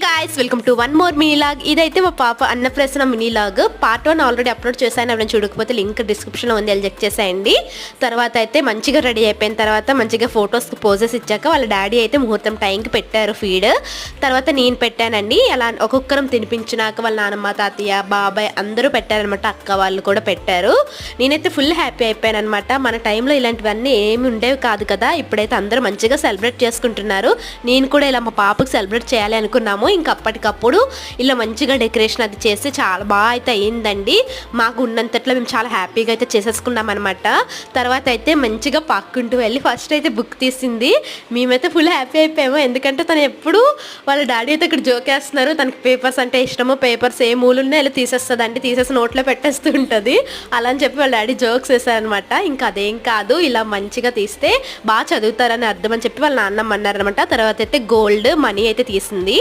Guys welcome to one more mini log. ఇదైతే మా పాప Annaprasanna mini log part 1 already upload చేశాను. ఎవరైనా చూడకపోతే లింక్ డిస్క్రిప్షన్లో ఉంది, చెక్ చేసేయండి. తర్వాత అయితే మంచిగా రెడీ అయిపోయిన తర్వాత మంచిగా ఫొటోస్కి పోజెస్ ఇచ్చాక వాళ్ళ డాడీ అయితే ముహూర్తం టైంకి పెట్టారు ఫీడ్. తర్వాత నేను పెట్టానండి. అలా ఒక్కొక్కరం తినిపించినాక వాళ్ళ నాన్నమ్మ, తాతయ్య, బాబాయ్ అందరూ పెట్టారనమాట. అక్క వాళ్ళు కూడా పెట్టారు. నేనైతే ఫుల్ హ్యాపీ అయిపోయాను అనమాట. మన టైంలో ఇలాంటివన్నీ ఏమి ఉండేవి కాదు కదా. ఇప్పుడైతే అందరూ మంచిగా సెలబ్రేట్ చేసుకుంటున్నారు. నేను కూడా ఇలా మా పాపకు సెలబ్రేట్ చేయాలి అనుకున్నాము. ఇంకా అప్పటికప్పుడు ఇలా మంచిగా డెకరేషన్ అది చేస్తే చాలా బాగా అయితే అయ్యిందండి. మాకు ఉన్నంతట్లో మేము చాలా హ్యాపీగా అయితే చేసేసుకున్నాం అనమాట. తర్వాత అయితే మంచిగా పాక్కుంటూ వెళ్ళి ఫస్ట్ అయితే బుక్ తీసింది. మేమైతే ఫుల్ హ్యాపీ అయిపోయాము. ఎందుకంటే తను ఎప్పుడు వాళ్ళ డాడీ అయితే ఇక్కడ జోకేస్తున్నారు. తనకి పేపర్స్ అంటే ఇష్టము. పేపర్స్ ఏ మూలున్నా ఇలా తీసేస్తుందండి. తీసేసి నోట్లో పెట్టేస్తూ ఉంటుంది. అలా అని చెప్పి వాళ్ళ డాడీ జోక్స్ వేసారనమాట. ఇంకా అదేం కాదు, ఇలా మంచిగా తీస్తే బాగా చదువుతారని అర్థం అని చెప్పి వాళ్ళ నాన్నమ్మ అన్నారనమాట. తర్వాత అయితే గోల్డ్ మనీ అయితే తీసింది.